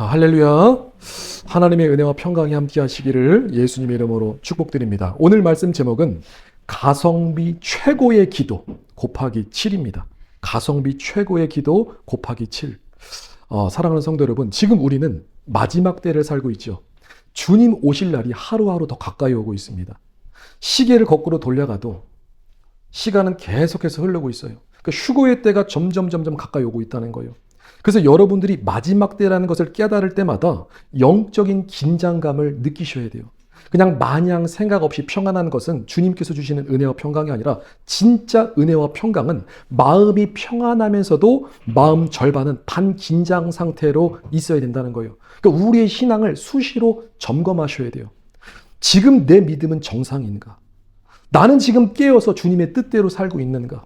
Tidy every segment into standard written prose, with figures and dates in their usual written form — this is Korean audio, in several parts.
할렐루야. 하나님의 은혜와 평강이 함께 하시기를 예수님의 이름으로 축복드립니다. 오늘 말씀 제목은 가성비 최고의 기도 곱하기 7입니다. 가성비 최고의 기도 곱하기 7. 사랑하는 성도 여러분, 지금 우리는 마지막 때를 살고 있죠. 주님 오실 날이 하루하루 더 가까이 오고 있습니다. 시계를 거꾸로 돌려가도 시간은 계속해서 흐르고 있어요. 그러니까 휴거의 때가 점점 가까이 오고 있다는 거예요. 그래서 여러분들이 마지막 때라는 것을 깨달을 때마다 영적인 긴장감을 느끼셔야 돼요. 그냥 마냥 생각 없이 평안한 것은 주님께서 주시는 은혜와 평강이 아니라 진짜 은혜와 평강은 마음이 평안하면서도 마음 절반은 반긴장 상태로 있어야 된다는 거예요. 그러니까 우리의 신앙을 수시로 점검하셔야 돼요. 지금 내 믿음은 정상인가? 나는 지금 깨어서 주님의 뜻대로 살고 있는가?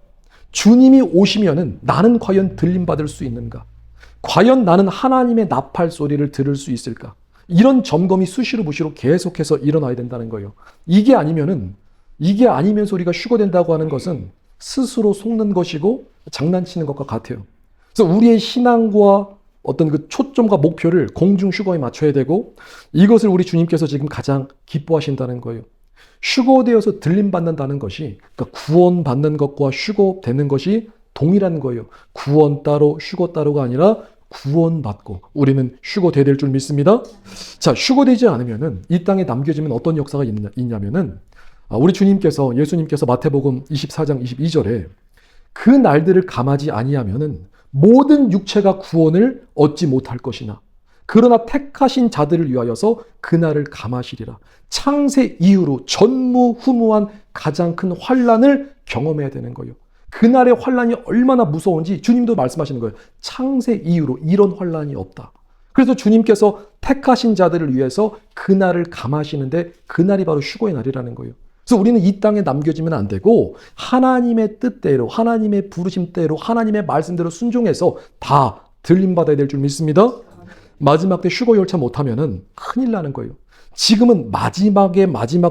주님이 오시면은 나는 과연 들림받을 수 있는가? 과연 나는 하나님의 나팔 소리를 들을 수 있을까? 이런 점검이 수시로 무시로 계속해서 일어나야 된다는 거예요. 이게 아니면서 우리가 휴거된다고 하는 것은 스스로 속는 것이고 장난치는 것과 같아요. 그래서 우리의 신앙과 어떤 그 초점과 목표를 공중 휴거에 맞춰야 되고, 이것을 우리 주님께서 지금 가장 기뻐하신다는 거예요. 휴거되어서 들림받는다는 것이, 그러니까 구원받는 것과 휴거되는 것이 동일한 거예요. 구원 따로 휴거 따로가 아니라 구원받고 우리는 휴거돼야 될 줄 믿습니다. 자, 휴거되지 않으면은 이 땅에 남겨지면 어떤 역사가 있냐면은, 우리 주님께서, 예수님께서 마태복음 24장 22절에 그 날들을 감하지 아니하면은 모든 육체가 구원을 얻지 못할 것이나 그러나 택하신 자들을 위하여서 그날을 감하시리라. 창세 이후로 전무후무한 가장 큰 환난을 경험해야 되는 거예요. 그날의 환난이 얼마나 무서운지 주님도 말씀하시는 거예요. 창세 이후로 이런 환난이 없다. 그래서 주님께서 택하신 자들을 위해서 그날을 감하시는데 그날이 바로 휴거의 날이라는 거예요. 그래서 우리는 이 땅에 남겨지면 안 되고 하나님의 뜻대로, 하나님의 부르심대로, 하나님의 말씀대로 순종해서 다 들림받아야 될 줄 믿습니다. 마지막 때 휴거 열차 못하면은 큰일 나는 거예요. 지금은 마지막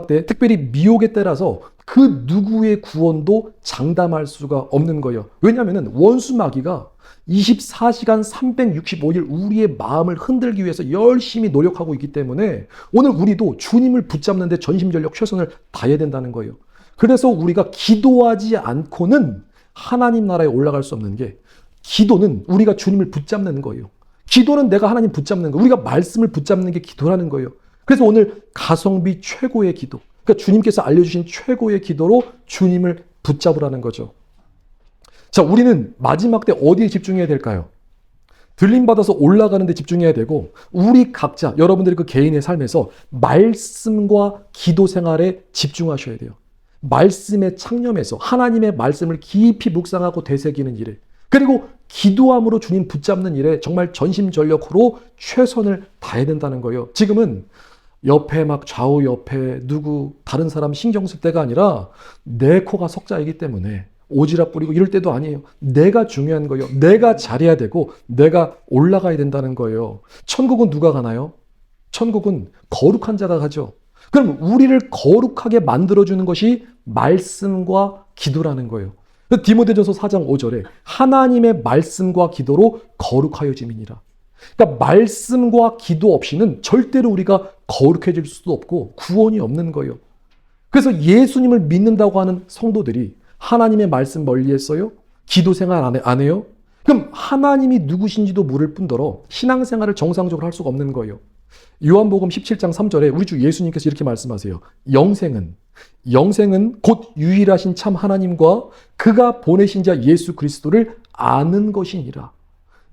때, 특별히 미혹의 때라서 그 누구의 구원도 장담할 수가 없는 거예요. 왜냐하면 원수 마귀가 24시간 365일 우리의 마음을 흔들기 위해서 열심히 노력하고 있기 때문에 오늘 우리도 주님을 붙잡는 데 전심전력 최선을 다해야 된다는 거예요. 그래서 우리가 기도하지 않고는 하나님 나라에 올라갈 수 없는 게, 기도는 우리가 주님을 붙잡는 거예요. 기도는 내가 하나님 붙잡는 거예요. 우리가 말씀을 붙잡는 게 기도라는 거예요. 그래서 오늘 가성비 최고의 기도, 그러니까 주님께서 알려주신 최고의 기도로 주님을 붙잡으라는 거죠. 자, 우리는 마지막 때 어디에 집중해야 될까요? 들림받아서 올라가는 데 집중해야 되고, 우리 각자, 여러분들이 그 개인의 삶에서 말씀과 기도 생활에 집중하셔야 돼요. 말씀에 창념해서 하나님의 말씀을 깊이 묵상하고 되새기는 일에, 그리고 기도함으로 주님 붙잡는 일에 정말 전심전력으로 최선을 다해야 된다는 거예요. 지금은 옆에 막 좌우 옆에 누구 다른 사람 신경 쓸 때가 아니라 내 코가 석자이기 때문에 오지랖 부리고 이럴 때도 아니에요. 내가 중요한 거예요. 내가 잘해야 되고 내가 올라가야 된다는 거예요. 천국은 누가 가나요? 천국은 거룩한 자가 가죠. 그럼 우리를 거룩하게 만들어주는 것이 말씀과 기도라는 거예요. 디모데전서 4장 5절에 하나님의 말씀과 기도로 거룩하여짐이니라. 그러니까 말씀과 기도 없이는 절대로 우리가 거룩해질 수도 없고 구원이 없는 거예요. 그래서 예수님을 믿는다고 하는 성도들이 하나님의 말씀 멀리했어요? 기도 생활 안 해요? 그럼 하나님이 누구신지도 모를 뿐더러 신앙생활을 정상적으로 할 수가 없는 거예요. 요한복음 17장 3절에 우리 주 예수님께서 이렇게 말씀하세요. 영생은 곧 유일하신 참 하나님과 그가 보내신 자 예수 그리스도를 아는 것이니라.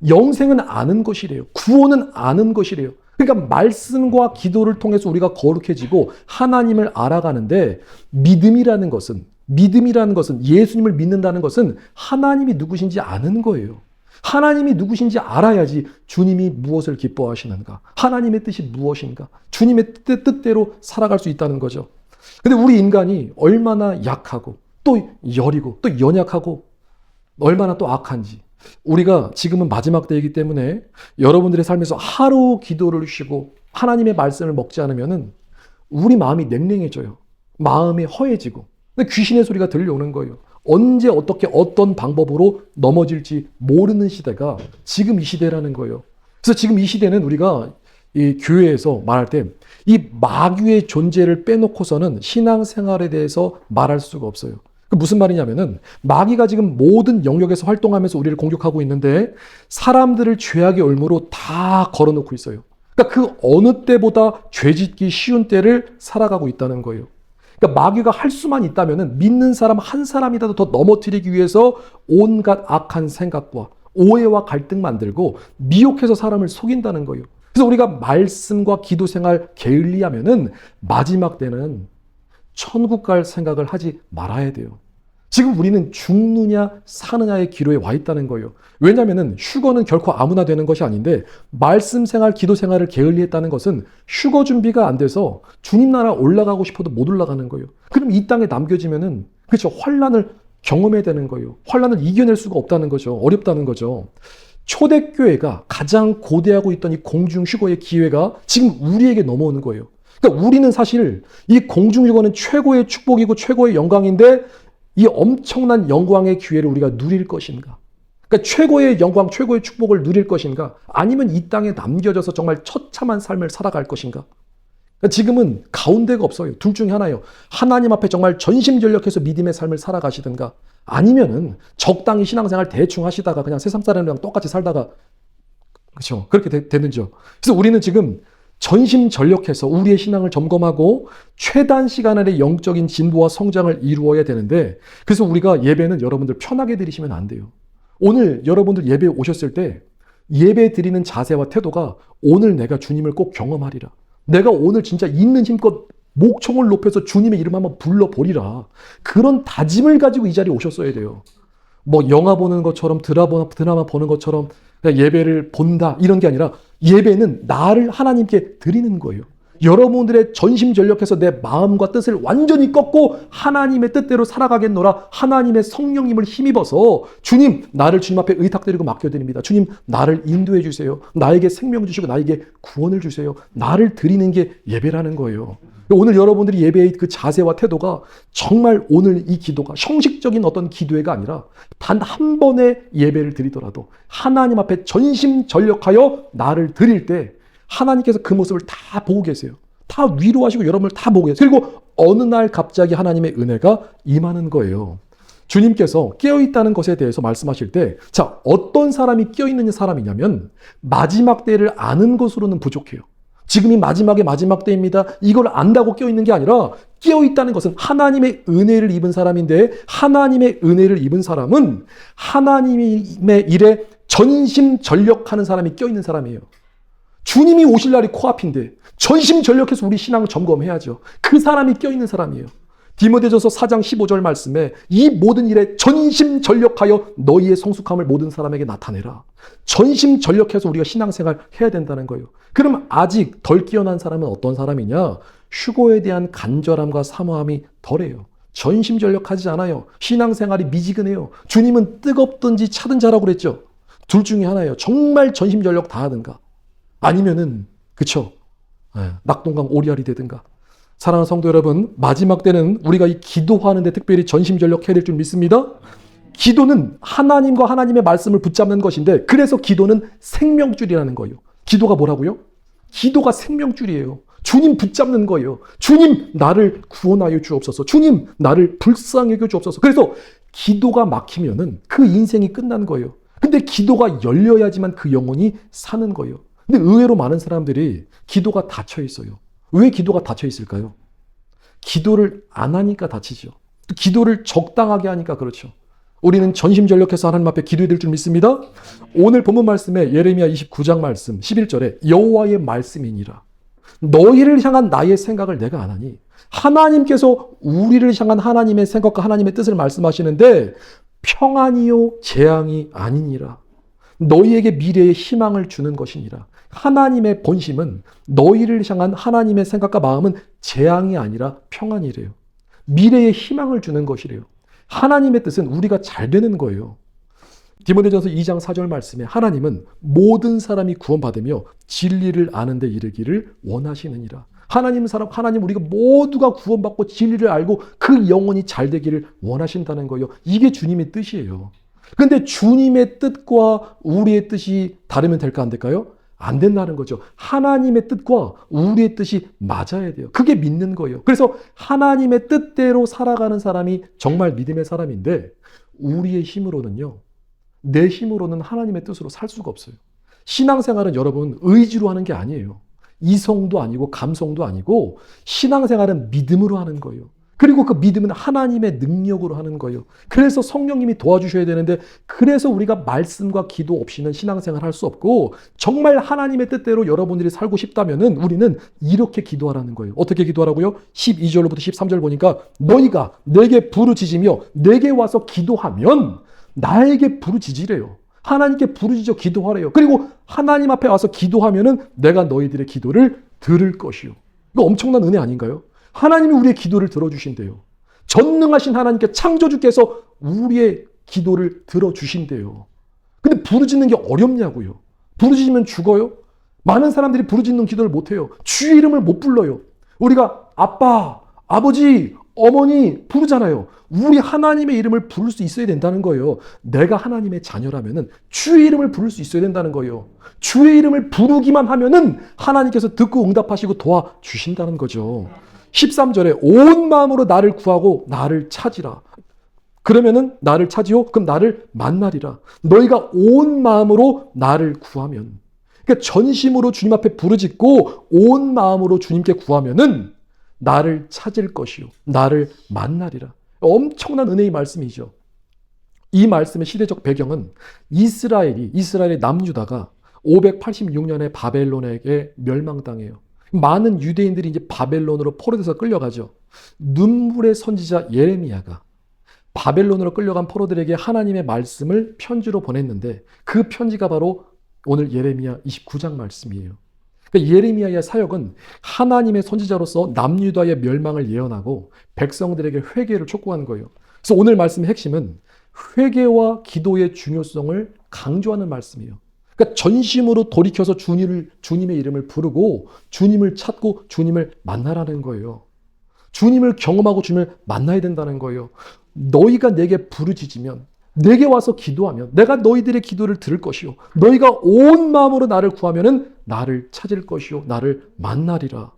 영생은 아는 것이래요. 구원은 아는 것이래요. 그러니까 말씀과 기도를 통해서 우리가 거룩해지고 하나님을 알아가는데, 믿음이라는 것은 예수님을 믿는다는 것은 하나님이 누구신지 아는 거예요. 하나님이 누구신지 알아야지 주님이 무엇을 기뻐하시는가, 하나님의 뜻이 무엇인가, 주님의 뜻대로 살아갈 수 있다는 거죠. 근데 우리 인간이 얼마나 약하고 또 여리고 또 연약하고 얼마나 또 악한지, 우리가 지금은 마지막 때이기 때문에 여러분들의 삶에서 하루 기도를 쉬고 하나님의 말씀을 먹지 않으면은 우리 마음이 냉랭해져요. 마음이 허해지고 귀신의 소리가 들려오는 거예요. 언제 어떻게 어떤 방법으로 넘어질지 모르는 시대가 지금 이 시대라는 거예요. 그래서 지금 이 시대는 우리가 이 교회에서 말할 때 이 마귀의 존재를 빼놓고서는 신앙생활에 대해서 말할 수가 없어요. 그 무슨 말이냐면은 마귀가 지금 모든 영역에서 활동하면서 우리를 공격하고 있는데 사람들을 죄악의 올무로 다 걸어놓고 있어요. 그러니까 그 어느 때보다 죄짓기 쉬운 때를 살아가고 있다는 거예요. 그러니까 마귀가 할 수만 있다면은 믿는 사람 한 사람이라도 더 넘어뜨리기 위해서 온갖 악한 생각과 오해와 갈등 만들고 미혹해서 사람을 속인다는 거예요. 그래서 우리가 말씀과 기도 생활 게을리하면은 마지막 때는 천국 갈 생각을 하지 말아야 돼요. 지금 우리는 죽느냐 사느냐의 기로에 와 있다는 거예요. 왜냐하면 휴거는 결코 아무나 되는 것이 아닌데 말씀 생활, 기도 생활을 게을리했다는 것은 휴거 준비가 안 돼서 주님 나라 올라가고 싶어도 못 올라가는 거예요. 그럼 이 땅에 남겨지면은 그렇죠, 환란을 경험해야 되는 거예요. 환란을 이겨낼 수가 없다는 거죠. 어렵다는 거죠. 초대교회가 가장 고대하고 있던 이 공중 휴거의 기회가 지금 우리에게 넘어오는 거예요. 그러니까 우리는 사실 이 공중 휴거는 최고의 축복이고 최고의 영광인데 이 엄청난 영광의 기회를 우리가 누릴 것인가? 그러니까 최고의 영광, 최고의 축복을 누릴 것인가? 아니면 이 땅에 남겨져서 정말 처참한 삶을 살아갈 것인가? 그러니까 지금은 가운데가 없어요. 둘 중에 하나예요. 하나님 앞에 정말 전심전력해서 믿음의 삶을 살아가시든가 아니면은 적당히 신앙생활 대충 하시다가 그냥 세상 사람이랑 똑같이 살다가 그렇죠. 그렇게 되는죠. 그래서 우리는 지금 전심전력해서 우리의 신앙을 점검하고 최단 시간 안에 영적인 진보와 성장을 이루어야 되는데 그래서 우리가 예배는 여러분들 편하게 드리시면 안 돼요. 오늘 여러분들 예배 오셨을 때 예배 드리는 자세와 태도가 오늘 내가 주님을 꼭 경험하리라. 내가 오늘 진짜 있는 힘껏 목청을 높여서 주님의 이름 한번 불러보리라. 그런 다짐을 가지고 이 자리에 오셨어야 돼요. 뭐 영화 보는 것처럼 드라마 보는 것처럼 그냥 예배를 본다 이런 게 아니라 예배는 나를 하나님께 드리는 거예요. 여러분들의 전심전력해서 내 마음과 뜻을 완전히 꺾고 하나님의 뜻대로 살아가겠노라. 하나님의 성령님을 힘입어서 주님 나를 주님 앞에 의탁드리고 맡겨드립니다. 주님 나를 인도해 주세요. 나에게 생명 주시고 나에게 구원을 주세요. 나를 드리는 게 예배라는 거예요. 오늘 여러분들이 예배의 그 자세와 태도가 정말 오늘 이 기도가 형식적인 어떤 기도회가 아니라 단 한 번의 예배를 드리더라도 하나님 앞에 전심전력하여 나를 드릴 때 하나님께서 그 모습을 다 보고 계세요. 다 위로하시고 여러분을 다 보고 계세요. 그리고 어느 날 갑자기 하나님의 은혜가 임하는 거예요. 주님께서 깨어있다는 것에 대해서 말씀하실 때, 자, 어떤 사람이 깨어있는 사람이냐면 마지막 때를 아는 것으로는 부족해요. 지금이 마지막의 마지막 때입니다. 이걸 안다고 깨어있는 게 아니라 깨어있다는 것은 하나님의 은혜를 입은 사람인데 하나님의 은혜를 입은 사람은 하나님의 일에 전심전력하는 사람이 깨어있는 사람이에요. 주님이 오실 날이 코앞인데 전심전력해서 우리 신앙을 점검해야죠. 그 사람이 껴있는 사람이에요. 디모데전서 4장 15절 말씀에 이 모든 일에 전심전력하여 너희의 성숙함을 모든 사람에게 나타내라. 전심전력해서 우리가 신앙생활 해야 된다는 거예요. 그럼 아직 덜 깨어난 사람은 어떤 사람이냐? 휴거에 대한 간절함과 사모함이 덜해요. 전심전력하지 않아요. 신앙생활이 미지근해요. 주님은 뜨겁든지 차든지 하라고 그랬죠. 둘 중에 하나예요. 정말 전심전력 다 하든가 아니면은 그쵸, 낙동강 오리알이 되든가. 사랑하는 성도 여러분, 마지막 때는 우리가 이 기도하는 데 특별히 전심전력해야 될 줄 믿습니다. 기도는 하나님과 하나님의 말씀을 붙잡는 것인데 그래서 기도는 생명줄이라는 거예요. 기도가 뭐라고요? 기도가 생명줄이에요. 주님 붙잡는 거예요. 주님 나를 구원하여 주옵소서. 주님 나를 불쌍히 여겨 주옵소서. 그래서 기도가 막히면은 그 인생이 끝난 거예요. 근데 기도가 열려야지만 그 영혼이 사는 거예요. 근데 의외로 많은 사람들이 기도가 닫혀 있어요. 왜 기도가 닫혀 있을까요? 기도를 안 하니까 닫히죠. 또 기도를 적당하게 하니까 그렇죠. 우리는 전심전력해서 하나님 앞에 기도해야 될 줄 믿습니다. 오늘 본문 말씀에 예레미야 29장 말씀 11절에 여호와의 말씀이니라. 너희를 향한 나의 생각을 내가 안 하니. 하나님께서 우리를 향한 하나님의 생각과 하나님의 뜻을 말씀하시는데 평안이요 재앙이 아니니라. 너희에게 미래의 희망을 주는 것이니라. 하나님의 본심은 너희를 향한 하나님의 생각과 마음은 재앙이 아니라 평안이래요. 미래의 희망을 주는 것이래요. 하나님의 뜻은 우리가 잘 되는 거예요. 디모데전서 2장 4절 말씀에 하나님은 모든 사람이 구원받으며 진리를 아는 데 이르기를 원하시느니라. 하나님 우리가 모두가 구원받고 진리를 알고 그 영혼이 잘 되기를 원하신다는 거예요. 이게 주님의 뜻이에요. 근데 주님의 뜻과 우리의 뜻이 다르면 될까 안 될까요? 안 된다는 거죠. 하나님의 뜻과 우리의 뜻이 맞아야 돼요. 그게 믿는 거예요. 그래서 하나님의 뜻대로 살아가는 사람이 정말 믿음의 사람인데 우리의 힘으로는요. 내 힘으로는 하나님의 뜻으로 살 수가 없어요. 신앙생활은 여러분 의지로 하는 게 아니에요. 이성도 아니고 감성도 아니고 신앙생활은 믿음으로 하는 거예요. 그리고 그 믿음은 하나님의 능력으로 하는 거예요. 그래서 성령님이 도와주셔야 되는데 그래서 우리가 말씀과 기도 없이는 신앙생활 할 수 없고 정말 하나님의 뜻대로 여러분들이 살고 싶다면은 우리는 이렇게 기도하라는 거예요. 어떻게 기도하라고요? 12절부터 13절 보니까 너희가 내게 부르짖으며 내게 와서 기도하면 나에게 부르짖으래요. 하나님께 부르짖어 기도하래요. 그리고 하나님 앞에 와서 기도하면은 내가 너희들의 기도를 들을 것이요. 이거 엄청난 은혜 아닌가요? 하나님이 우리의 기도를 들어주신대요. 전능하신 하나님께 창조주께서 우리의 기도를 들어주신대요. 근데 부르짖는 게 어렵냐고요. 부르짖으면 죽어요? 많은 사람들이 부르짖는 기도를 못해요. 주의 이름을 못 불러요. 우리가 아빠, 아버지, 어머니 부르잖아요. 우리 하나님의 이름을 부를 수 있어야 된다는 거예요. 내가 하나님의 자녀라면은 주의 이름을 부를 수 있어야 된다는 거예요. 주의 이름을 부르기만 하면은 하나님께서 듣고 응답하시고 도와주신다는 거죠. 13절에 온 마음으로 나를 구하고 나를 찾으라. 그러면은 나를 찾으요? 그럼 나를 만나리라. 너희가 온 마음으로 나를 구하면. 그러니까 전심으로 주님 앞에 부르짖고 온 마음으로 주님께 구하면은 나를 찾을 것이요. 나를 만나리라. 엄청난 은혜의 말씀이죠. 이 말씀의 시대적 배경은 이스라엘의 남유다가 586년에 바벨론에게 멸망당해요. 많은 유대인들이 이제 바벨론으로 포로돼서 끌려가죠. 눈물의 선지자 예레미야가 바벨론으로 끌려간 포로들에게 하나님의 말씀을 편지로 보냈는데 그 편지가 바로 오늘 예레미야 29장 말씀이에요. 그러니까 예레미야의 사역은 하나님의 선지자로서 남유다의 멸망을 예언하고 백성들에게 회개를 촉구하는 거예요. 그래서 오늘 말씀의 핵심은 회개와 기도의 중요성을 강조하는 말씀이에요. 그러니까 전심으로 돌이켜서 주님의 이름을 부르고 주님을 찾고 주님을 만나라는 거예요. 주님을 경험하고 주님을 만나야 된다는 거예요. 너희가 내게 부르짖으면 내게 와서 기도하면 내가 너희들의 기도를 들을 것이요. 너희가 온 마음으로 나를 구하면은 나를 찾을 것이요. 나를 만나리라.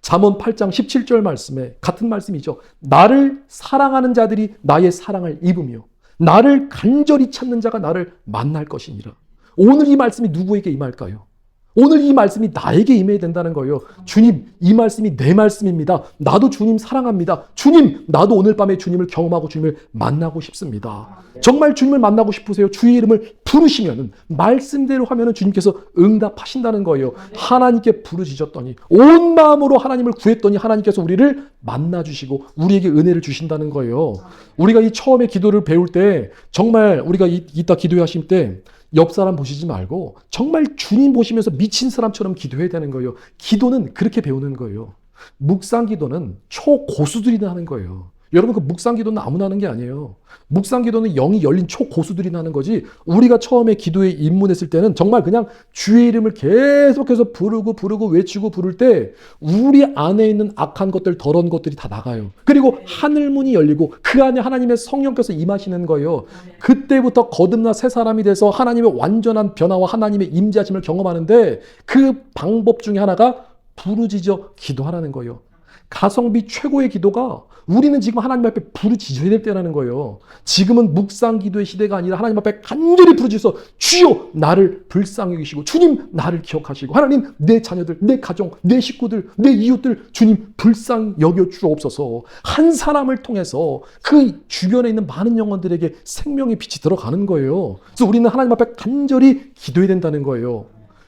잠언 8장 17절 말씀에 같은 말씀이죠. 나를 사랑하는 자들이 나의 사랑을 입으며 나를 간절히 찾는 자가 나를 만날 것이니라. 오늘 이 말씀이 누구에게 임할까요? 오늘 이 말씀이 나에게 임해야 된다는 거예요. 주님, 이 말씀이 내 말씀입니다. 나도 주님 사랑합니다. 주님, 나도 오늘 밤에 주님을 경험하고 주님을 만나고 싶습니다. 정말 주님을 만나고 싶으세요? 주의 이름을 부르시면은 말씀대로 하면은 주님께서 응답하신다는 거예요. 하나님께 부르짖었더니 온 마음으로 하나님을 구했더니 하나님께서 우리를 만나주시고 우리에게 은혜를 주신다는 거예요. 우리가 이 처음에 기도를 배울 때 정말 우리가 이따 기도하실 때 옆 사람 보시지 말고 정말 주님 보시면서 미친 사람처럼 기도해야 되는 거예요. 기도는 그렇게 배우는 거예요. 묵상 기도는 초고수들이 하는 거예요. 여러분 그 묵상 기도는 아무나 하는 게 아니에요. 묵상 기도는 영이 열린 초고수들이 하는 거지 우리가 처음에 기도에 입문했을 때는 정말 그냥 주의 이름을 계속해서 부르고 외치고 부를 때 우리 안에 있는 악한 것들 더러운 것들이 다 나가요. 그리고 하늘문이 열리고 그 안에 하나님의 성령께서 임하시는 거예요. 그때부터 거듭나 새 사람이 돼서 하나님의 완전한 변화와 하나님의 임재하심을 경험하는데 그 방법 중에 하나가 부르짖어 기도하라는 거예요. 가성비 최고의 기도가 우리는 지금 하나님 앞에 부르짖어야 될 때라는 거예요. 지금은 묵상 기도의 시대가 아니라 하나님 앞에 간절히 부르짖어서 주여 나를 불쌍히 여기시고 주님 나를 기억하시고 하나님 내 자녀들, 내 가정, 내 식구들, 내 이웃들 주님 불쌍히 여겨 주옵소서. 한 사람을 통해서 그 주변에 있는 많은 영혼들에게 생명의 빛이 들어가는 거예요. 그래서 우리는 하나님 앞에 간절히 기도해야 된다는 거예요.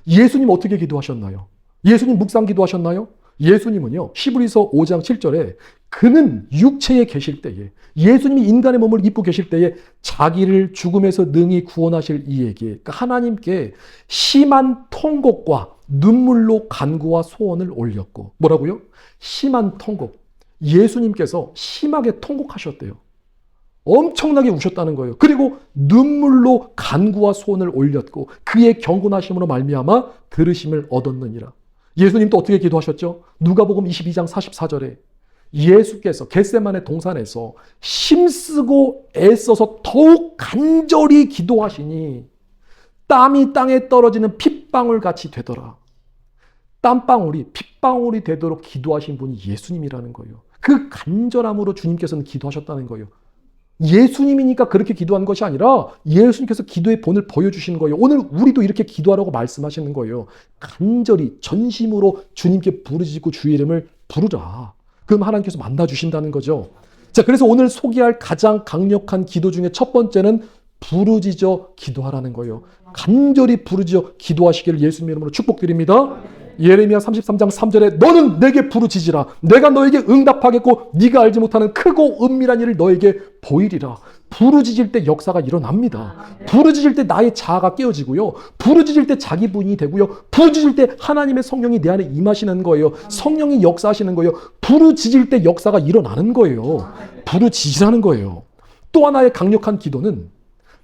예수님 어떻게 기도하셨나요? 예수님 묵상 기도하셨나요? 예수님은요, 히브리서 5장 7절에 그는 육체에 계실 때에 예수님이 인간의 몸을 입고 계실 때에 자기를 죽음에서 능히 구원하실 이에게 그러니까 하나님께 심한 통곡과 눈물로 간구와 소원을 올렸고 뭐라고요? 심한 통곡. 예수님께서 심하게 통곡하셨대요. 엄청나게 우셨다는 거예요. 그리고 눈물로 간구와 소원을 올렸고 그의 경건하심으로 말미암아 들으심을 얻었느니라. 예수님 또 어떻게 기도하셨죠? 누가복음 22장 44절에 예수께서 겟세마네 동산에서 힘쓰고 애써서 더욱 간절히 기도하시니 땀이 땅에 떨어지는 핏방울 같이 되더라. 땀방울이 핏방울이 되도록 기도하신 분이 예수님이라는 거예요. 그 간절함으로 주님께서는 기도하셨다는 거예요. 예수님이니까 그렇게 기도한 것이 아니라 예수님께서 기도의 본을 보여주시는 거예요. 오늘 우리도 이렇게 기도하라고 말씀하시는 거예요. 간절히 전심으로 주님께 부르짖고 주의 이름을 부르라. 그럼 하나님께서 만나주신다는 거죠. 자, 그래서 오늘 소개할 가장 강력한 기도 중에 첫 번째는 부르짖어 기도하라는 거예요. 간절히 부르짖어 기도하시기를 예수님 이름으로 축복드립니다. 예레미야 33장 3절에 너는 내게 부르짖으라. 내가 너에게 응답하겠고 네가 알지 못하는 크고 은밀한 일을 너에게 보이리라. 부르짖을 때 역사가 일어납니다. 부르짖을 때 나의 자아가 깨어지고요. 부르짖을 때 자기 부인이 되고요. 부르짖을 때 하나님의 성령이 내 안에 임하시는 거예요. 성령이 역사하시는 거예요. 부르짖을 때 역사가 일어나는 거예요. 부르짖으라는 거예요. 또 하나의 강력한 기도는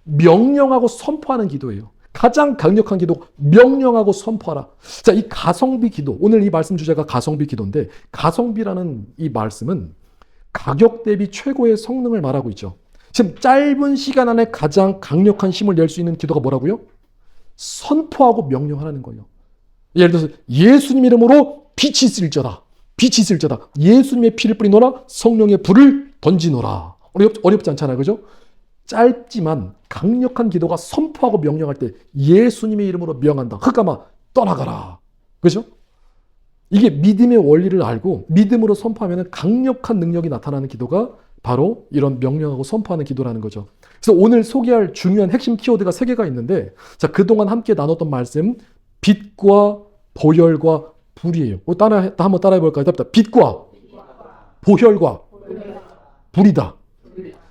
명령하고 선포하는 기도예요. 가장 강력한 기도, 명령하고 선포하라. 자, 이 가성비 기도, 오늘 이 말씀 주제가 가성비 기도인데, 가성비라는 이 말씀은 가격 대비 최고의 성능을 말하고 있죠. 지금 짧은 시간 안에 가장 강력한 힘을 낼 수 있는 기도가 뭐라고요? 선포하고 명령하라는 거예요. 예를 들어서 예수님 이름으로 빛이 있을지어다. 빛이 있을지어다. 예수님의 피를 뿌리노라. 성령의 불을 던지노라. 어렵지 않잖아요. 그죠? 짧지만 강력한 기도가 선포하고 명령할 때 예수님의 이름으로 명한다. 흑암아 떠나가라. 그죠? 이게 믿음의 원리를 알고 믿음으로 선포하면 강력한 능력이 나타나는 기도가 바로 이런 명령하고 선포하는 기도라는 거죠. 그래서 오늘 소개할 중요한 핵심 키워드가 3개가 있는데, 자, 그동안 함께 나눴던 말씀, 빛과 보혈과 불이에요. 한번 따라해 볼까요? 빛과 보혈과 불이다.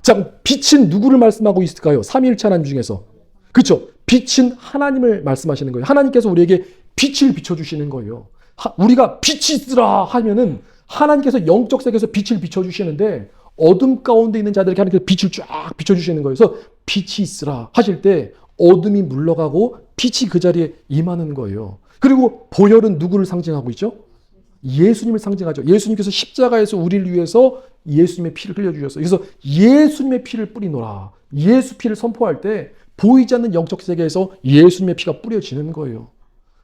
자, 빛은 누구를 말씀하고 있을까요? 삼위일체 하나님 중에서. 그렇죠? 빛은 하나님을 말씀하시는 거예요. 하나님께서 우리에게 빛을 비춰주시는 거예요. 우리가 빛이 있으라 하면은 하나님께서 영적 세계에서 빛을 비춰주시는데 어둠 가운데 있는 자들에게 하나님께서 빛을 쫙 비춰주시는 거예요. 그래서 빛이 있으라 하실 때 어둠이 물러가고 빛이 그 자리에 임하는 거예요. 그리고 보혈은 누구를 상징하고 있죠? 예수님을 상징하죠. 예수님께서 십자가에서 우리를 위해서 예수님의 피를 흘려주셨어요. 그래서 예수님의 피를 뿌리노라. 예수 피를 선포할 때 보이지 않는 영적 세계에서 예수님의 피가 뿌려지는 거예요.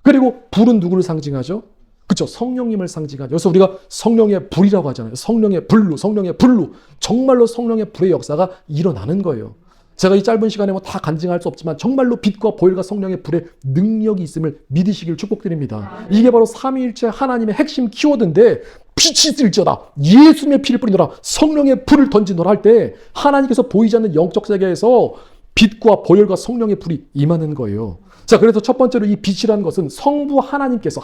그리고 불은 누구를 상징하죠? 그렇죠. 성령님을 상징하죠. 그래서 우리가 성령의 불이라고 하잖아요. 성령의 불로, 성령의 불로. 정말로 성령의 불의 역사가 일어나는 거예요. 제가 이 짧은 시간에 다 간증할 수 없지만 정말로 빛과 보혈과 성령의 불의 능력이 있음을 믿으시길 축복드립니다. 이게 바로 삼위일체 하나님의 핵심 키워드인데, 빛이 있을지어다. 예수님의 피를 뿌리노라. 성령의 불을 던지노라 할 때 하나님께서 보이지 않는 영적 세계에서 빛과 보혈과 성령의 불이 임하는 거예요. 자, 그래서 첫 번째로 이 빛이라는 것은 성부 하나님께서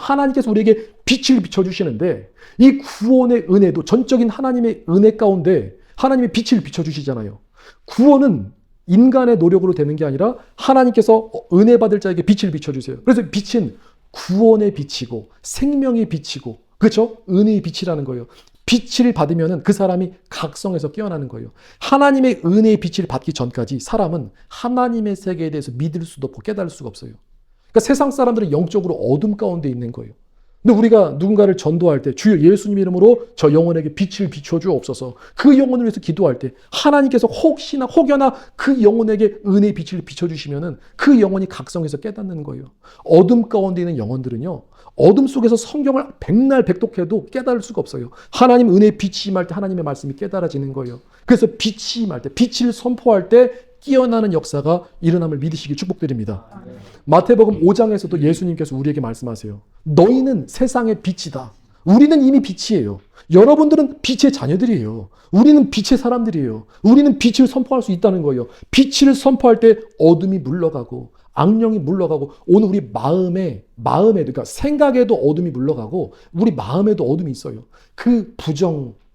우리에게 빛을 비춰주시는데, 이 구원의 은혜도 전적인 하나님의 은혜 가운데 하나님의 빛을 비춰주시잖아요. 구원은 인간의 노력으로 되는 게 아니라 하나님께서 은혜 받을 자에게 빛을 비춰주세요. 그래서 빛은 구원의 빛이고 생명의 빛이고, 그렇죠? 은혜의 빛이라는 거예요. 빛을 받으면 그 사람이 각성해서 깨어나는 거예요. 하나님의 은혜의 빛을 받기 전까지 사람은 하나님의 세계에 대해서 믿을 수도 없고 깨달을 수가 없어요. 그러니까 세상 사람들은 영적으로 어둠 가운데 있는 거예요. 근데 우리가 누군가를 전도할 때 주여 예수님 이름으로 저 영혼에게 빛을 비춰주옵소서, 그 영혼을 위해서 기도할 때 하나님께서 혹여나 그 영혼에게 은혜의 빛을 비춰주시면 그 영혼이 각성해서 깨닫는 거예요. 어둠 가운데 있는 영혼들은요, 어둠 속에서 성경을 백날 백독해도 깨달을 수가 없어요. 하나님 은혜의 빛이 임할 때 하나님의 말씀이 깨달아지는 거예요. 그래서 빛이 임할 때, 빛을 선포할 때 깨어나는 역사가 일어남을 믿으시기 축복드립니다. 마태복음 5장에서도 예수님께서 우리에게 말씀하세요. 너희는 세상의 빛이다. 우리는 이미 빛이에요. 여러분들은 빛의 자녀들이에요. 우리는 빛의 사람들이에요. 우리는 빛을 선포할 수 있다는 거예요. 빛을 선포할 때 어둠이 물러가고 악령이 물러가고, 오늘 우리 마음에 그러니까 생각에도 어둠이 물러가고 우리 마음에도 어둠이 있어요. 그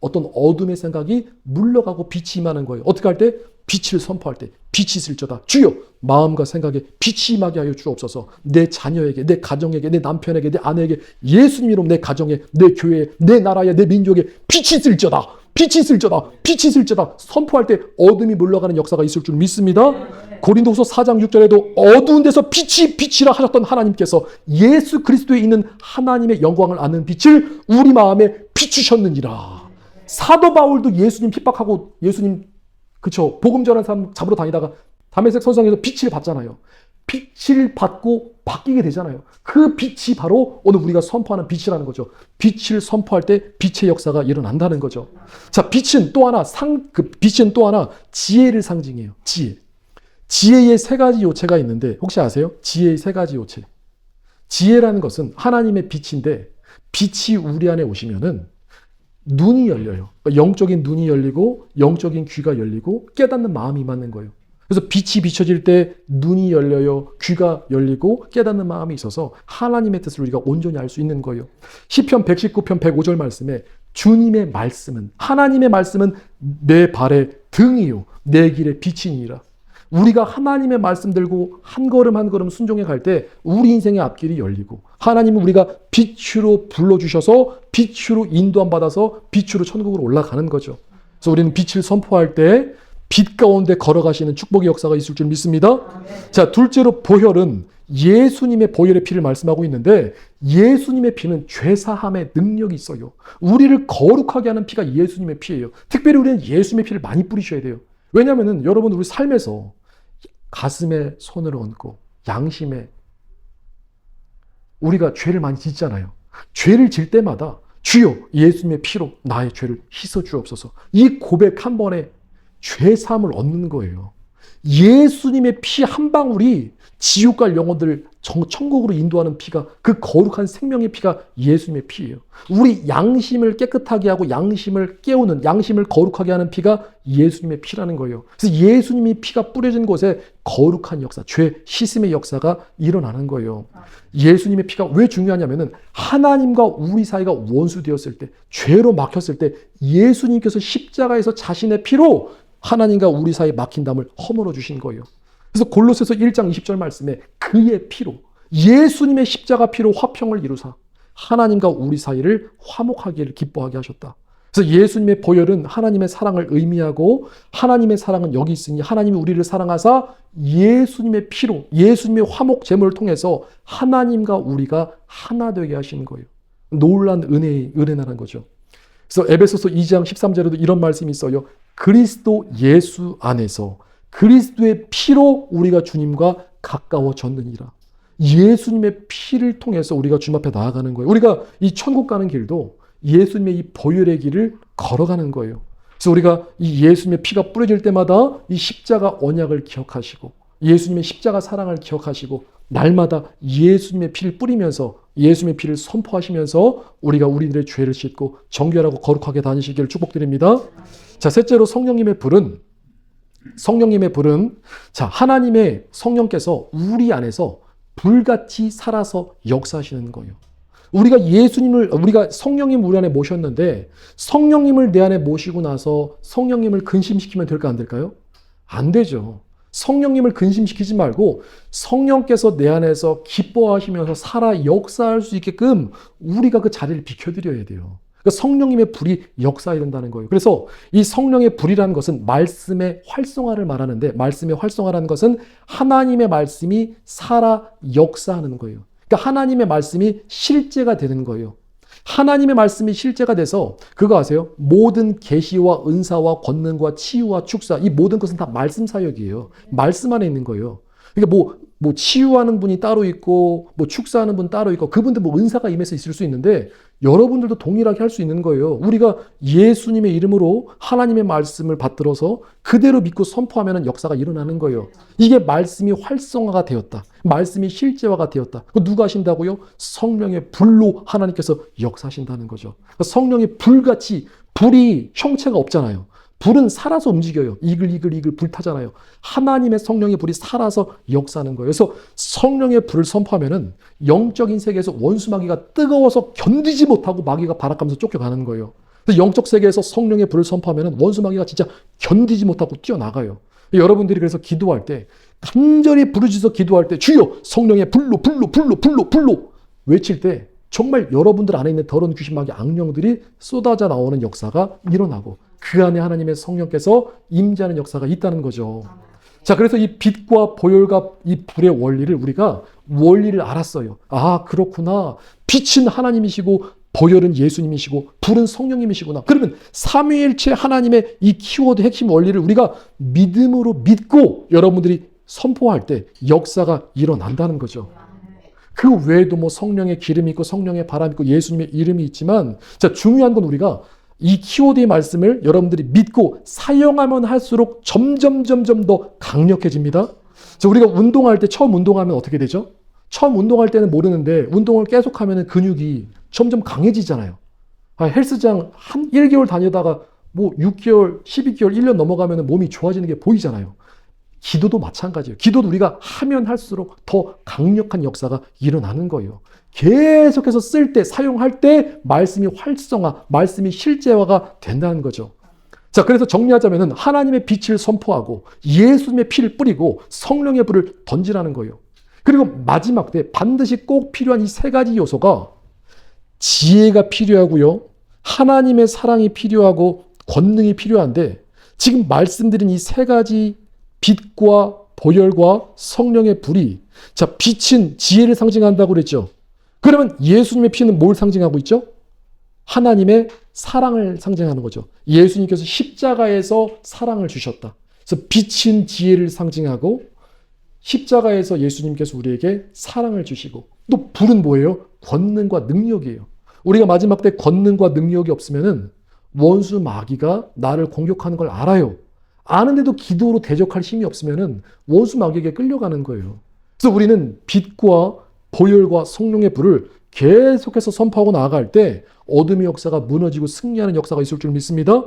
어떤 어둠의 생각이 물러가고 빛이 임하는 거예요. 어떻게 할 때? 빛을 선포할 때 빛이 있을지어다. 주여 마음과 생각에 빛이 임하게 하여 주옵소서. 내 자녀에게, 내 가정에게, 내 남편에게, 내 아내에게 예수님 이름 내 가정에, 내 교회에, 내 나라에, 내 민족에 빛이 있을지어다. 빛이 있을지어다. 빛이 있을지어다. 선포할 때 어둠이 물러가는 역사가 있을 줄 믿습니다. 고린도후서 4장 6절에도 어두운 데서 빛이라 하셨던 하나님께서 예수 그리스도에 있는 하나님의 영광을 아는 빛을 우리 마음에 비추셨느니라. 사도 바울도 예수님 핍박하고 예수님, 그쵸, 복음 전하는 사람 잡으러 다니다가 다메섹 선상에서 빛을 봤잖아요. 빛을 받고 바뀌게 되잖아요. 그 빛이 바로 오늘 우리가 선포하는 빛이라는 거죠. 빛을 선포할 때 빛의 역사가 일어난다는 거죠. 자, 빛은 또 하나 빛은 또 하나 지혜를 상징해요. 지혜. 지혜의 세 가지 요체가 있는데 혹시 아세요? 지혜의 세 가지 요체. 지혜라는 것은 하나님의 빛인데 빛이 우리 안에 오시면은 눈이 열려요. 영적인 눈이 열리고 영적인 귀가 열리고 깨닫는 마음이 임하는 거예요. 그래서 빛이 비춰질 때 눈이 열려요. 귀가 열리고 깨닫는 마음이 있어서 하나님의 뜻을 우리가 온전히 알 수 있는 거예요. 시편 119편 105절 말씀에 주님의 말씀은 하나님의 말씀은 내 발의 등이요 내 길의 빛이니라. 우리가 하나님의 말씀 들고 한 걸음 한 걸음 순종해 갈 때 우리 인생의 앞길이 열리고 하나님은 우리가 빛으로 불러주셔서 빛으로 인도함 받아서 빛으로 천국으로 올라가는 거죠. 그래서 우리는 빛을 선포할 때 빛 가운데 걸어가시는 축복의 역사가 있을 줄 믿습니다. 자, 둘째로 보혈은 예수님의 보혈의 피를 말씀하고 있는데 예수님의 피는 죄사함의 능력이 있어요. 우리를 거룩하게 하는 피가 예수님의 피예요. 특별히 우리는 예수님의 피를 많이 뿌리셔야 돼요. 왜냐하면 여러분 우리 삶에서 가슴에 손을 얹고 양심에 우리가 죄를 많이 짓잖아요. 죄를 질 때마다 주여 예수님의 피로 나의 죄를 씻어 주옵소서. 이 고백 한 번에 죄사함을 얻는 거예요. 예수님의 피 한 방울이 지옥 갈 영혼들을 천국으로 인도하는 피가 그 거룩한 생명의 피가 예수님의 피예요. 우리 양심을 깨끗하게 하고 양심을 깨우는 양심을 거룩하게 하는 피가 예수님의 피라는 거예요. 그래서 예수님이 피가 뿌려진 곳에 거룩한 역사, 죄 씻음의 역사가 일어나는 거예요. 예수님의 피가 왜 중요하냐면은 하나님과 우리 사이가 원수되었을 때 죄로 막혔을 때 예수님께서 십자가에서 자신의 피로 하나님과 우리 사이 막힌 담을 허물어 주신 거예요. 그래서 골로새서 1장 20절 말씀에 그의 피로 예수님의 십자가 피로 화평을 이루사 하나님과 우리 사이를 화목하기를 기뻐하게 하셨다. 그래서 예수님의 보혈은 하나님의 사랑을 의미하고 하나님의 사랑은 여기 있으니 하나님이 우리를 사랑하사 예수님의 피로 예수님의 화목 제물을 통해서 하나님과 우리가 하나 되게 하시는 거예요. 놀란 은혜라는 거죠. 그래서 에베소서 2장 13절에도 이런 말씀이 있어요. 그리스도 예수 안에서 그리스도의 피로 우리가 주님과 가까워졌느니라. 예수님의 피를 통해서 우리가 주님 앞에 나아가는 거예요. 우리가 이 천국 가는 길도 예수님의 이 보혈의 길을 걸어가는 거예요. 그래서 우리가 이 예수님의 피가 뿌려질 때마다 이 십자가 언약을 기억하시고 예수님의 십자가 사랑을 기억하시고 날마다 예수님의 피를 뿌리면서 예수님의 피를 선포하시면서 우리가 우리들의 죄를 씻고 정결하고 거룩하게 다니시기를 축복드립니다. 자, 셋째로 성령님의 불은 자, 하나님의 성령께서 우리 안에서 불같이 살아서 역사하시는 거예요. 우리가 성령님 우리 안에 모셨는데 성령님을 내 안에 모시고 나서 성령님을 근심시키면 될까 안 될까요? 안 되죠. 성령님을 근심시키지 말고 성령께서 내 안에서 기뻐하시면서 살아 역사할 수 있게끔 우리가 그 자리를 비켜드려야 돼요. 그러니까 성령님의 불이 역사해야 된다는 거예요. 그래서 이 성령의 불이라는 것은 말씀의 활성화를 말하는데 말씀의 활성화라는 것은 하나님의 말씀이 살아 역사하는 거예요. 그러니까 하나님의 말씀이 실제가 되는 거예요. 하나님의 말씀이 실제가 돼서 그거 아세요? 모든 계시와 은사와 권능과 치유와 축사 이 모든 것은 다 말씀 사역이에요. 말씀 안에 있는 거예요. 그러니까 뭐 치유하는 분이 따로 있고 뭐 축사하는 분 따로 있고 그분들 뭐 은사가 임해서 있을 수 있는데 여러분들도 동일하게 할 수 있는 거예요. 우리가 예수님의 이름으로 하나님의 말씀을 받들어서 그대로 믿고 선포하면 역사가 일어나는 거예요. 이게 말씀이 활성화가 되었다. 말씀이 실제화가 되었다. 누가 하신다고요? 성령의 불로 하나님께서 역사하신다는 거죠. 성령의 불같이 불이 형체가 없잖아요. 불은 살아서 움직여요. 이글 불타잖아요. 하나님의 성령의 불이 살아서 역사하는 거예요. 그래서 성령의 불을 선포하면은 영적인 세계에서 원수마귀가 뜨거워서 견디지 못하고 마귀가 발악하면서 쫓겨가는 거예요. 그래서 영적 세계에서 성령의 불을 선포하면은 원수마귀가 진짜 견디지 못하고 뛰어나가요. 여러분들이 그래서 기도할 때 간절히 부르짖어 기도할 때 주여 성령의 불로 외칠 때 정말 여러분들 안에 있는 더러운 귀신마귀 악령들이 쏟아져 나오는 역사가 일어나고 그 안에 하나님의 성령께서 임재하는 역사가 있다는 거죠. 자, 그래서 이 빛과 보혈과 이 불의 우리가 원리를 알았어요. 아, 그렇구나. 빛은 하나님이시고 보혈은 예수님이시고 불은 성령님이시구나. 그러면 삼위일체 하나님의 이 키워드 핵심 원리를 우리가 믿음으로 믿고 여러분들이 선포할 때 역사가 일어난다는 거죠. 그 외에도 뭐 성령의 기름이 있고 성령의 바람이 있고 예수님의 이름이 있지만, 자, 중요한 건 우리가 이 키워드의 말씀을 여러분들이 믿고 사용하면 할수록 점점 더 강력해집니다. 자, 우리가 운동할 때 처음 운동하면 어떻게 되죠? 처음 운동할 때는 모르는데 운동을 계속하면 근육이 점점 강해지잖아요. 헬스장 한 1개월 다니다가 뭐 6개월, 12개월, 1년 넘어가면 몸이 좋아지는 게 보이잖아요. 기도도 마찬가지예요. 기도도 우리가 하면 할수록 더 강력한 역사가 일어나는 거예요. 계속해서 쓸 때, 사용할 때 말씀이 활성화, 말씀이 실제화가 된다는 거죠. 자, 그래서 정리하자면은 하나님의 빛을 선포하고 예수님의 피를 뿌리고 성령의 불을 던지라는 거예요. 그리고 마지막 때 반드시 꼭 필요한 이 세 가지 요소가 지혜가 필요하고요. 하나님의 사랑이 필요하고 권능이 필요한데, 지금 말씀드린 이 세 가지 빛과 보혈과 성령의 불이, 자, 빛은 지혜를 상징한다고 그랬죠. 그러면 예수님의 피는 뭘 상징하고 있죠? 하나님의 사랑을 상징하는 거죠. 예수님께서 십자가에서 사랑을 주셨다. 그래서 빛은 지혜를 상징하고 십자가에서 예수님께서 우리에게 사랑을 주시고, 또 불은 뭐예요? 권능과 능력이에요. 우리가 마지막 때 권능과 능력이 없으면은 원수 마귀가 나를 공격하는 걸 알아요. 아는데도 기도로 대적할 힘이 없으면은 원수 마귀에게 끌려가는 거예요. 그래서 우리는 빛과 보혈과 성령의 불을 계속해서 선포하고 나아갈 때 어둠의 역사가 무너지고 승리하는 역사가 있을 줄 믿습니다.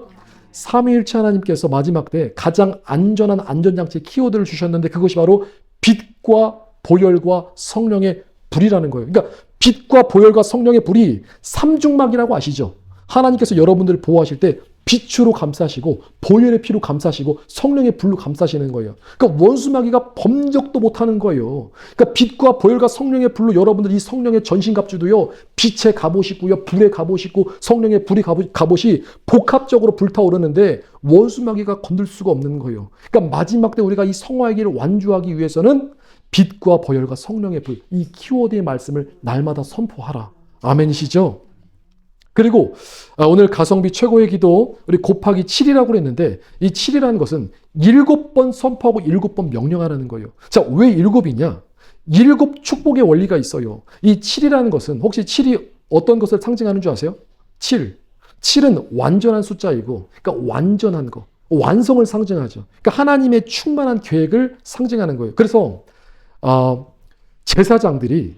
삼위일체 하나님께서 마지막 때 가장 안전한 안전장치 키워드를 주셨는데, 그것이 바로 빛과 보혈과 성령의 불이라는 거예요. 그러니까 빛과 보혈과 성령의 불이 삼중막이라고 아시죠? 하나님께서 여러분들을 보호하실 때 빛으로 감싸시고 보혈의 피로 감싸시고 성령의 불로 감싸시는 거예요. 그러니까 원수마귀가 범적도 못하는 거예요. 그러니까 빛과 보혈과 성령의 불로 여러분들 이 성령의 전신갑주도요, 빛의 갑옷이고요, 불의 갑옷이고 성령의 불이 갑옷이 복합적으로 불타오르는데 원수마귀가 건들 수가 없는 거예요. 그러니까 마지막 때 우리가 이 성화의 길을 완주하기 위해서는 빛과 보혈과 성령의 불, 이 키워드의 말씀을 날마다 선포하라. 아멘이시죠? 그리고 오늘 가성비 최고의 기도 우리 곱하기 7이라고 그랬는데, 이 7이라는 것은 7번 선포하고 7번 명령하라는 거예요. 자, 왜 7이냐? 7 축복의 원리가 있어요. 이 7이라는 것은, 혹시 7이 어떤 것을 상징하는 줄 아세요? 7. 7은 완전한 숫자이고, 그러니까 완전한 거, 완성을 상징하죠. 그러니까 하나님의 충만한 계획을 상징하는 거예요. 그래서 제사장들이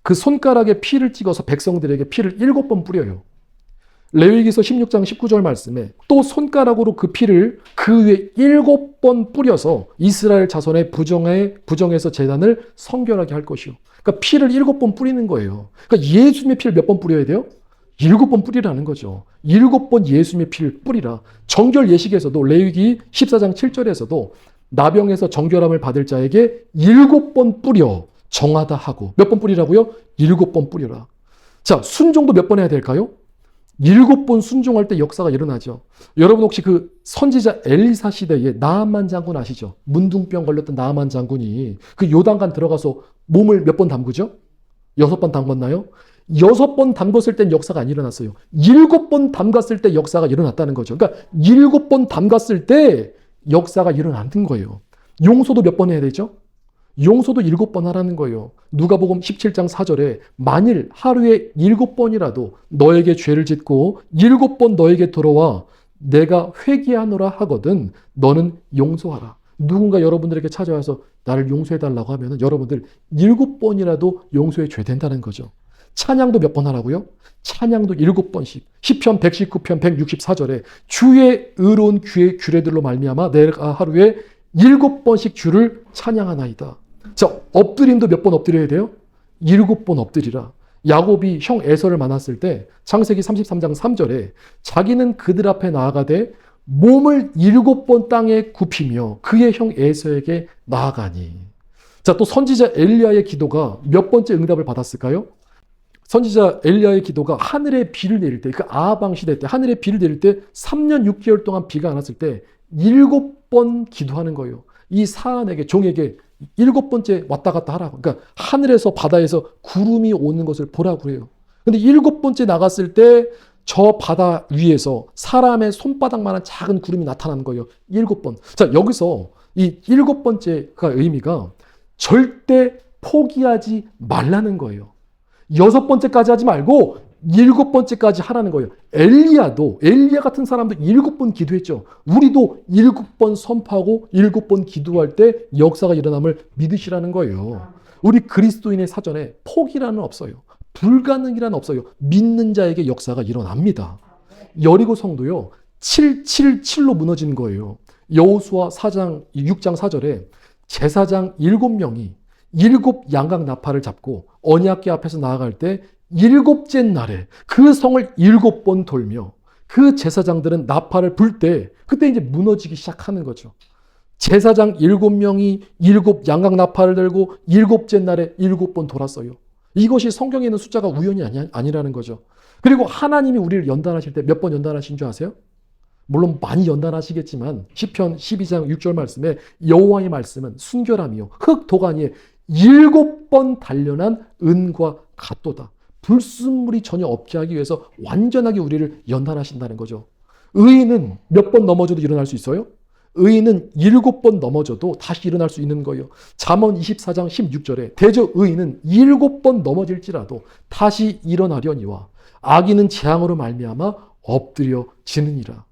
그 손가락에 피를 찍어서 백성들에게 피를 7번 뿌려요. 레위기서 16장 19절 말씀에 또 손가락으로 그 피를 그 위에 7번 뿌려서 이스라엘 자손의 부정에서 제단을 성결하게 할 것이요. 그러니까 피를 7번 뿌리는 거예요. 그러니까 예수님의 피를 몇 번 뿌려야 돼요? 7번 뿌리라는 거죠. 7번 예수님의 피를 뿌리라. 정결 예식에서도 레위기 14장 7절에서도 나병에서 정결함을 받을 자에게 7번 뿌려 정하다 하고, 몇 번 뿌리라고요? 7번 뿌리라. 자, 순종도 몇 번 해야 될까요? 7번 순종할 때 역사가 일어나죠. 여러분 혹시 그 선지자 엘리사 시대에 나아만 장군 아시죠? 문둥병 걸렸던 나아만 장군이 그 요단강 들어가서 몸을 몇 번 담그죠? 6번 담궜나요? 6번 담궜을 땐 역사가 안 일어났어요. 7번 담갔을 때 역사가 일어났다는 거죠. 그러니까 7번 담갔을 때 역사가 일어나는 거예요. 용서도 몇 번 해야 되죠? 용서도 7번 하라는 거예요. 누가복음 17장 4절에 만일 하루에 7번이라도 너에게 죄를 짓고 7번 너에게 돌아와 내가 회개하노라 하거든 너는 용서하라. 누군가 여러분들에게 찾아와서 나를 용서해달라고 하면 여러분들 7번이라도 용서해 줘야 된다는 거죠. 찬양도 몇 번 하라고요? 찬양도 7번씩. 시편 119편 164절에 주의 의로운 귀의 규례들로 말미암아 내가 하루에 7번씩 주를 찬양하나이다. 자, 엎드림도 몇 번 엎드려야 돼요? 7번 엎드리라. 야곱이 형 에서를 만났을 때 창세기 33장 3절에 자기는 그들 앞에 나아가되 몸을 7번 땅에 굽히며 그의 형 에서에게 나아가니. 자, 또 선지자 엘리야의 기도가 몇 번째 응답을 받았을까요? 선지자 엘리야의 기도가 하늘에 비를 내릴 때, 그 아하방 시대 때 하늘에 비를 내릴 때 3년 6개월 동안 비가 안 왔을 때 7번 기도하는 거예요. 이 사안에게, 종에게 7번째 왔다 갔다 하라고. 그러니까 하늘에서 바다에서 구름이 오는 것을 보라고 해요. 근데 7번째 나갔을 때 저 바다 위에서 사람의 손바닥만한 작은 구름이 나타나는 거예요. 7번. 자, 여기서 이 일곱 번째가 의미가 절대 포기하지 말라는 거예요. 여섯 번째까지 하지 말고 일곱 번째까지 하라는 거예요. 엘리야 같은 사람도 일곱 번 기도했죠. 우리도 일곱 번 선포하고 일곱 번 기도할 때 역사가 일어남을 믿으시라는 거예요. 우리 그리스도인의 사전에 포기라는 없어요. 불가능이라는 없어요. 믿는 자에게 역사가 일어납니다. 여리고 성도요. 777로 무너진 거예요. 여호수아 6장 4절에 제사장 7명이 일곱 양각 나팔을 잡고 언약궤 앞에서 나아갈 때 일곱째 날에 그 성을 일곱 번 돌며 그 제사장들은 나팔을 불 때 그때 이제 무너지기 시작하는 거죠. 제사장 7명이 일곱 양각 나팔을 들고 일곱째 날에 일곱 번 돌았어요. 이것이 성경에 있는 숫자가 우연이 아니라는 거죠. 그리고 하나님이 우리를 연단하실 때 몇 번 연단하신 줄 아세요? 물론 많이 연단하시겠지만 시편 12장 6절 말씀에 여호와의 말씀은 순결함이요 흙 도가니에 7번 단련한 은과 같도다. 불순물이 전혀 없게 하기 위해서 완전하게 우리를 연단하신다는 거죠. 의인은 몇 번 넘어져도 일어날 수 있어요? 의인은 7번 넘어져도 다시 일어날 수 있는 거예요. 잠언 24장 16절에 대저 의인은 7번 넘어질지라도 다시 일어나려니와 악인은 재앙으로 말미암아 엎드려지느니라.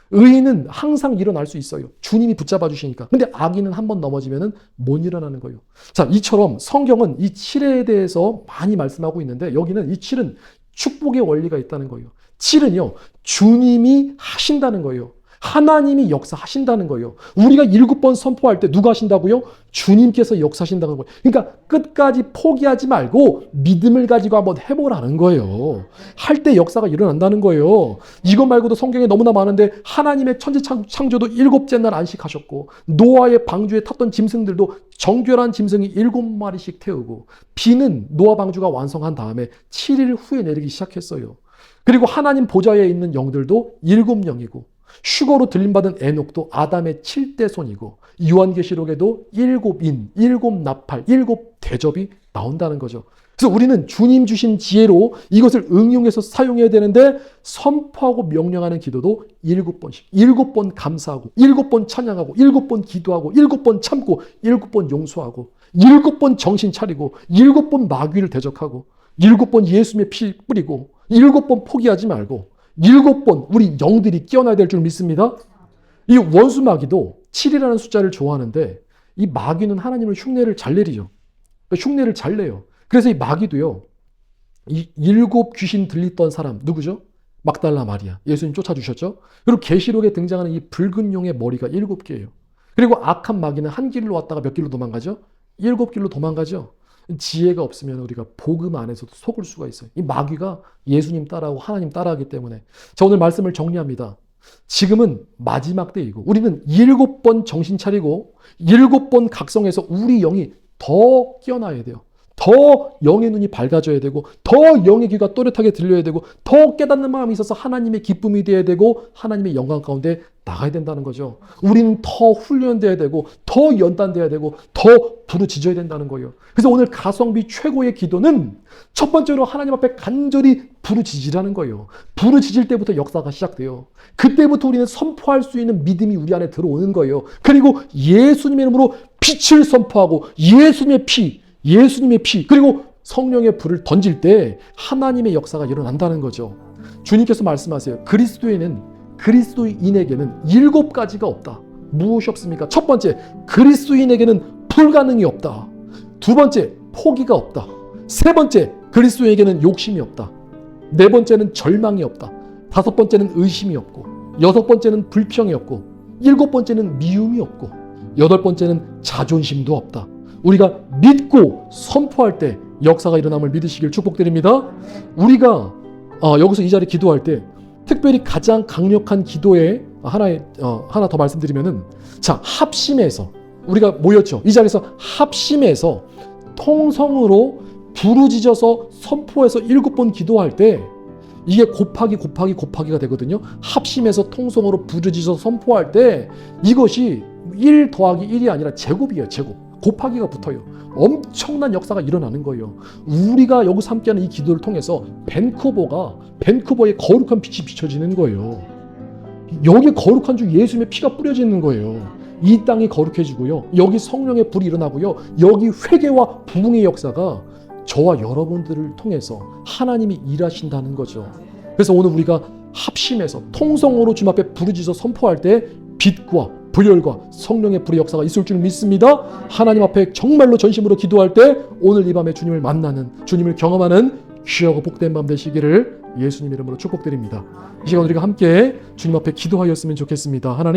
의인은 항상 일어날 수 있어요. 주님이 붙잡아 주시니까. 근데 악인은 한 번 넘어지면 못 일어나는 거예요. 자, 이처럼 성경은 이 7에 대해서 많이 말씀하고 있는데 여기는 이 7은 축복의 원리가 있다는 거예요. 7은요, 주님이 하신다는 거예요. 하나님이 역사하신다는 거예요. 우리가 7번 선포할 때 누가 하신다고요? 주님께서 역사하신다는 거예요. 그러니까 끝까지 포기하지 말고 믿음을 가지고 한번 해보라는 거예요. 할 때 역사가 일어난다는 거예요. 이것 말고도 성경에 너무나 많은데 하나님의 천지 창조도 7째 날 안식하셨고 노아의 방주에 탔던 짐승들도 정결한 짐승이 7마리씩 태우고 비는 노아 방주가 완성한 다음에 7일 후에 내리기 시작했어요. 그리고 하나님 보좌에 있는 영들도 7영이고 휴거로 들림받은 에녹도 아담의 7대 손이고 요한계시록에도 7인, 7나팔, 7대접이 나온다는 거죠. 그래서 우리는 주님 주신 지혜로 이것을 응용해서 사용해야 되는데 선포하고 명령하는 기도도 7번씩, 7번 감사하고 7번 찬양하고 7번 기도하고 7번 참고 7번 용서하고 7번 정신 차리고 7번 마귀를 대적하고 7번 예수님의 피 뿌리고 7번 포기하지 말고 7번 우리 영들이 깨어나야 될 줄 믿습니다. 이 원수 마귀도 7이라는 숫자를 좋아하는데 이 마귀는 하나님을 흉내를 잘 내리죠. 흉내를 잘 내요. 그래서 이 마귀도요. 이 7 귀신 들리던 사람 누구죠? 막달라 마리아. 예수님 쫓아주셨죠. 그리고 계시록에 등장하는 이 붉은 용의 머리가 7개예요. 그리고 악한 마귀는 한 길로 왔다가 몇 길로 도망가죠? 7길로 도망가죠. 지혜가 없으면 우리가 복음 안에서도 속을 수가 있어요. 이 마귀가 예수님 따라하고 하나님 따라하기 때문에. 자, 오늘 말씀을 정리합니다. 지금은 마지막 때이고 우리는 7번 정신 차리고 7번 각성해서 우리 영이 더 깨어나야 돼요. 더 영의 눈이 밝아져야 되고 더 영의 귀가 또렷하게 들려야 되고 더 깨닫는 마음이 있어서 하나님의 기쁨이 되어야 되고 하나님의 영광 가운데 나가야 된다는 거죠. 우리는 더 훈련돼야 되고 더 연단돼야 되고 더 부르짖어야 된다는 거예요. 그래서 오늘 가성비 최고의 기도는 첫 번째로 하나님 앞에 간절히 부르짖으라는 거예요. 부르짖을 때부터 역사가 시작돼요. 그때부터 우리는 선포할 수 있는 믿음이 우리 안에 들어오는 거예요. 그리고 예수님의 이름으로 빛을 선포하고 예수님의 피 그리고 성령의 불을 던질 때 하나님의 역사가 일어난다는 거죠. 주님께서 말씀하세요. 그리스도인에게는 7가지가 없다. 무엇이 없습니까? 첫 번째, 그리스도인에게는 불가능이 없다. 두 번째, 포기가 없다. 세 번째, 그리스도인에게는 욕심이 없다. 네 번째는 절망이 없다. 다섯 번째는 의심이 없고, 여섯 번째는 불평이 없고, 일곱 번째는 미움이 없고, 여덟 번째는 자존심도 없다. 우리가 믿고 선포할 때 역사가 일어남을 믿으시길 축복드립니다. 우리가 여기서 이 자리 기도할 때 특별히 가장 강력한 기도에 하나 더 말씀드리면은, 자, 합심해서 우리가 모였죠. 이 자리에서 합심해서 통성으로 부르짖어서 선포해서 7번 기도할 때 이게 곱하기가 되거든요. 합심해서 통성으로 부르짖어서 선포할 때 이것이 1 더하기 1이 아니라 제곱이에요. 제곱. 곱하기가 붙어요. 엄청난 역사가 일어나는 거예요. 우리가 여기서 함께하는 이 기도를 통해서 밴쿠버의 거룩한 빛이 비춰지는 거예요. 여기에 거룩한 주 예수님의 피가 뿌려지는 거예요. 이 땅이 거룩해지고요. 여기 성령의 불이 일어나고요. 여기 회개와 부흥의 역사가 저와 여러분들을 통해서 하나님이 일하신다는 거죠. 그래서 오늘 우리가 합심해서 통성으로 주님 앞에 부르짖어 선포할 때 빛과 불열과 성령의 불의 역사가 있을 줄 믿습니다. 하나님 앞에 정말로 전심으로 기도할 때 오늘 이 밤에 주님을 만나는, 주님을 경험하는 귀하고 복된 밤 되시기를 예수님 이름으로 축복드립니다. 이 시간 우리가 함께 주님 앞에 기도하였으면 좋겠습니다. 하나님